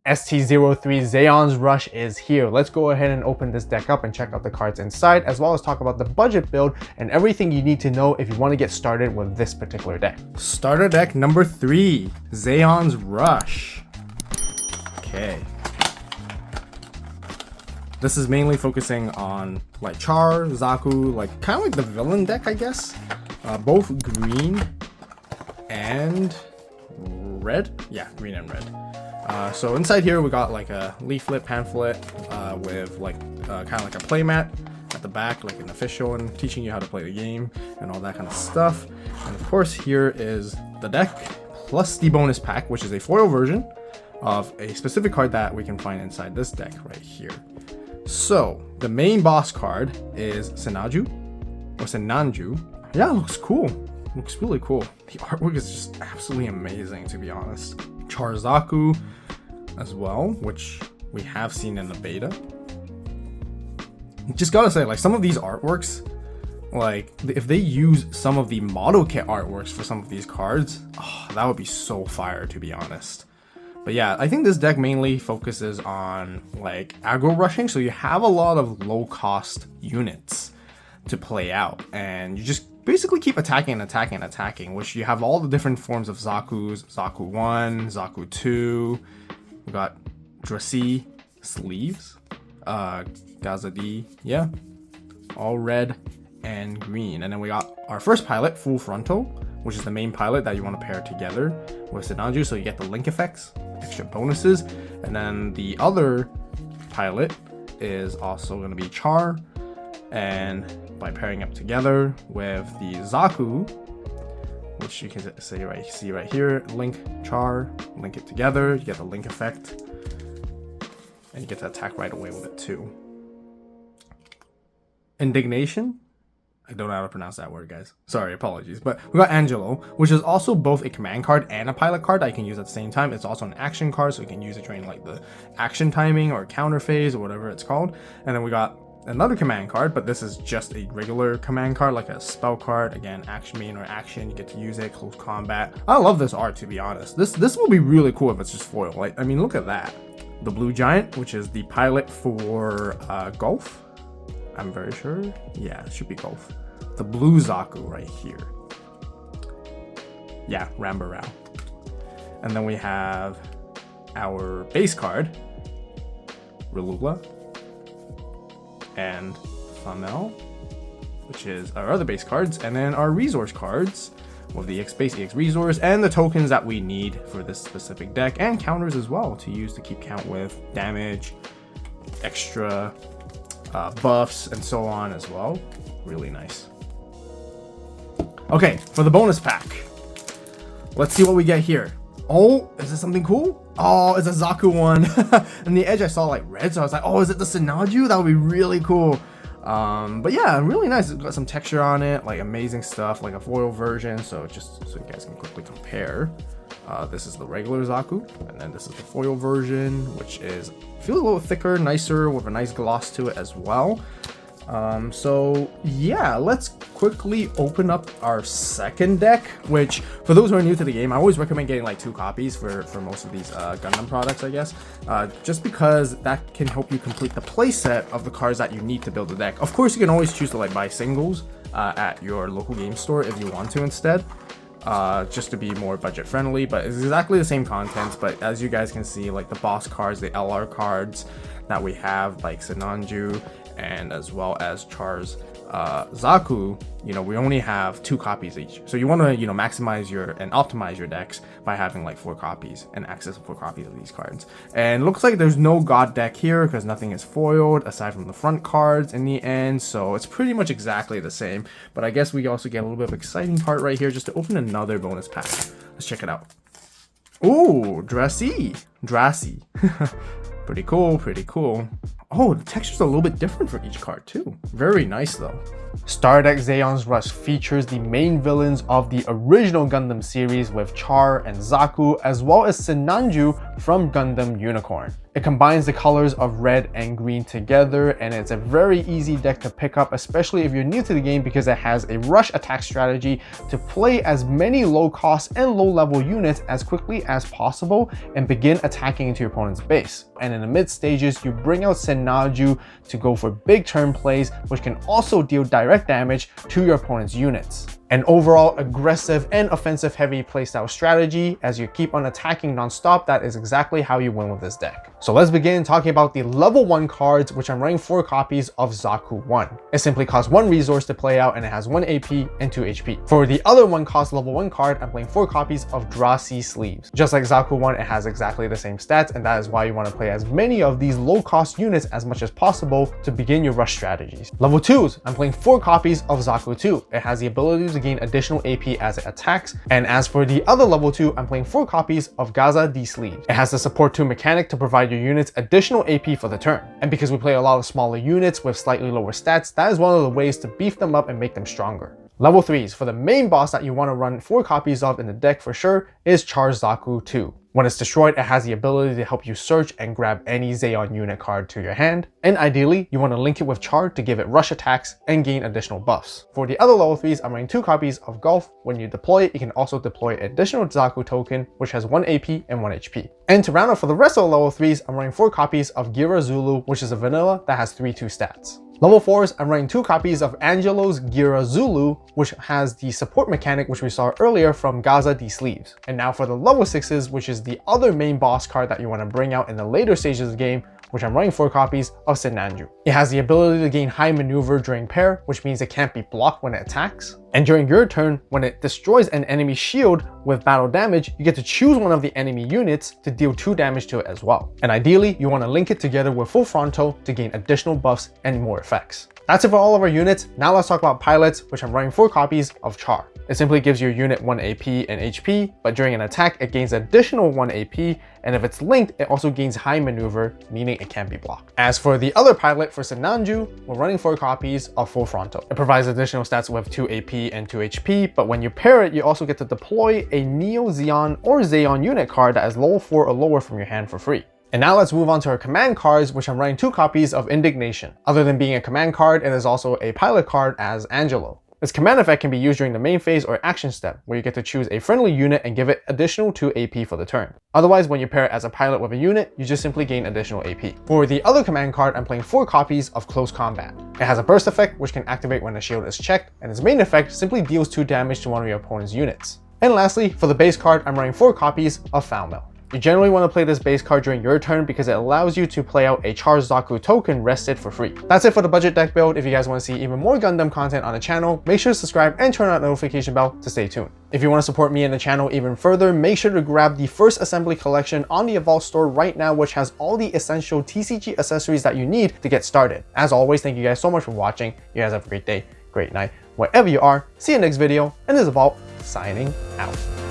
ST03 Zeon's Rush is here. Let's go ahead and open this deck up and check out the cards inside, as well as talk about the budget build and everything you need to know if you want to get started with this particular deck. Starter deck number 3, Zeon's Rush. Okay. This is mainly focusing on like Char, Zaku, like kind of like the villain deck, I guess. Both green and red. Yeah, green and red. So inside here we got like a leaflet pamphlet with like kind of like a playmat at the back, like an official, and teaching you how to play the game and all that kind of stuff. And of course here is the deck plus the bonus pack, which is a foil version of a specific card that we can find inside this deck right here. So the main boss card is sinanju or sinanju. Yeah, it looks cool. Looks really cool. The artwork is just absolutely amazing, to be honest. Char Zaku as well, which we have seen in the beta. Just gotta say, like, some of these artworks, like if they use some of the model kit artworks for some of these cards, oh, that would be so fire, to be honest. But yeah, I think this deck mainly focuses on like aggro rushing, so you have a lot of low cost units to play out, and you just basically keep attacking and attacking and attacking, which you have all the different forms of Zaku's, Zaku 1, Zaku 2, we got Dressy, Sleeves, Gazadi, yeah, all red and green. And then we got our first pilot, Full Frontal, which is the main pilot that you want to pair together with Sinanju, so you get the link effects, extra bonuses. And then the other pilot is also going to be Char, and by pairing up together with the Zaku, which you can see right here, link Char, link it together, you get the link effect, and you get to attack right away with it too. Indignation? I don't know how to pronounce that word, guys. Sorry, apologies. But we got Angelo, which is also both a command card and a pilot card that you can use at the same time. It's also an action card, so you can use it during like the action timing or counter phase or whatever it's called. And then we got another command card, but this is just a regular command card, like a spell card. Again, action main or action, you get to use it, close combat. I love this art, to be honest. This will be really cool if it's just foil. Like, I mean, look at that. The Blue Giant, which is the pilot for Golf. I'm very sure. Yeah, it should be Golf. The blue Zaku right here. Yeah, Rambarao. And then we have our base card, Relula, and Flamel, which is our other base cards, and then our resource cards with the base EX resource and the tokens that we need for this specific deck, and counters as well to use to keep count with damage, extra buffs, and so on as well. Really nice. Okay, for the bonus pack, let's see what we get here. Oh, is this something cool? Oh, it's a Zaku one. And the edge I saw like red, so I was like, oh, is it the Sinanju? That would be really cool. But yeah, really nice. It's got some texture on it, like amazing stuff, like a foil version. So just so you guys can quickly compare. This is the regular Zaku, and then this is the foil version, which is feels a little thicker, nicer, with a nice gloss to it as well. So yeah, let's quickly open up our second deck, which for those who are new to the game, I always recommend getting like 2 copies for most of these Gundam products, I guess, just because that can help you complete the playset of the cards that you need to build the deck. Of course, you can always choose to like buy singles at your local game store if you want to instead, just to be more budget friendly, but it's exactly the same contents. But as you guys can see, like the boss cards, the LR cards that we have, like Sinanju and as well as Char's Zaku, you know, we only have 2 copies each. So you want to, you know, maximize your and optimize your decks by having like 4 copies and access to 4 copies of these cards. And looks like there's no god deck here because nothing is foiled aside from the front cards in the end. So it's pretty much exactly the same. But I guess we also get a little bit of exciting part right here just to open another bonus pack. Let's check it out. Ooh, Dressy. Pretty cool, pretty cool. Oh, the texture's a little bit different for each card too. Very nice though. Star Deck Zeon's Rush features the main villains of the original Gundam series with Char and Zaku, as well as Sinanju from Gundam Unicorn. It combines the colors of red and green together, and it's a very easy deck to pick up, especially if you're new to the game, because it has a rush attack strategy to play as many low cost and low level units as quickly as possible and begin attacking into your opponent's base. And in the mid stages, you bring out Sinanju to go for big turn plays, which can also deal direct damage to your opponent's units. An overall aggressive and offensive heavy playstyle strategy. As you keep on attacking non-stop, that is exactly how you win with this deck. So let's begin talking about the level 1 cards, which I'm running 4 copies of Zaku 1. It simply costs 1 resource to play out, and it has 1 AP and 2 HP. For the other 1 cost level 1 card, I'm playing 4 copies of Drasi Sleeves. Just like Zaku 1, it has exactly the same stats, and that is why you want to play as many of these low cost units as much as possible to begin your rush strategies. Level 2s, I'm playing 4 copies of Zaku 2. It has the ability to gain additional AP as it attacks. And as for the other level 2, I'm playing 4 copies of Gaza D Sleeves. It has the support 2 mechanic to provide your units additional AP for the turn. And because we play a lot of smaller units with slightly lower stats, that is one of the ways to beef them up and make them stronger. Level 3s, for the main boss that you want to run 4 copies of in the deck for sure, is Char Zaku 2. When it's destroyed, it has the ability to help you search and grab any Zeon unit card to your hand. And ideally, you want to link it with Char to give it rush attacks and gain additional buffs. For the other level 3s, I'm running 2 copies of Golf. When you deploy it, you can also deploy additional Zaku token, which has 1 AP and 1 HP. And to round out for the rest of the level 3s, I'm running 4 copies of Gira Zulu, which is a vanilla that has 3/2 stats. Level 4s, I'm running 2 copies of Angelo's Gira Zulu, which has the support mechanic which we saw earlier from Gaza D Sleeves. And now for the level 6s, which is the other main boss card that you want to bring out in the later stages of the game, which I'm running 4 copies of Sinanju. It has the ability to gain high maneuver during pair, which means it can't be blocked when it attacks. And during your turn, when it destroys an enemy shield with battle damage, you get to choose one of the enemy units to deal 2 damage to it as well. And ideally, you want to link it together with Full Frontal to gain additional buffs and more effects. That's it for all of our units. Now let's talk about pilots, which I'm running 4 copies of Char. It simply gives your unit 1 AP and HP, but during an attack, it gains additional 1 AP, and if it's linked, it also gains high maneuver, meaning it can't be blocked. As for the other pilot for Sinanju, we're running 4 copies of Full Frontal. It provides additional stats with 2 AP and 2 HP, but when you pair it, you also get to deploy a Neo Zeon or Zeon unit card that is level 4 or lower from your hand for free. And now let's move on to our command cards, which I'm running 2 copies of Indignation. Other than being a command card, it is also a pilot card as Angelo. This command effect can be used during the main phase or action step, where you get to choose a friendly unit and give it additional 2 AP for the turn. Otherwise, when you pair it as a pilot with a unit, you just simply gain additional AP. For the other command card, I'm playing 4 copies of Close Combat. It has a burst effect, which can activate when the shield is checked, and its main effect simply deals 2 damage to one of your opponent's units. And lastly, for the base card, I'm running 4 copies of Foul Mail. You generally want to play this base card during your turn because it allows you to play out a Char Zaku token rested for free. That's it for the budget deck build. If you guys want to see even more Gundam content on the channel, make sure to subscribe and turn on the notification bell to stay tuned. If you want to support me and the channel even further, make sure to grab the first assembly collection on the AVAULT store right now, which has all the essential TCG accessories that you need to get started. As always, thank you guys so much for watching. You guys have a great day, great night, wherever you are. See you next video, and this is AVAULT signing out.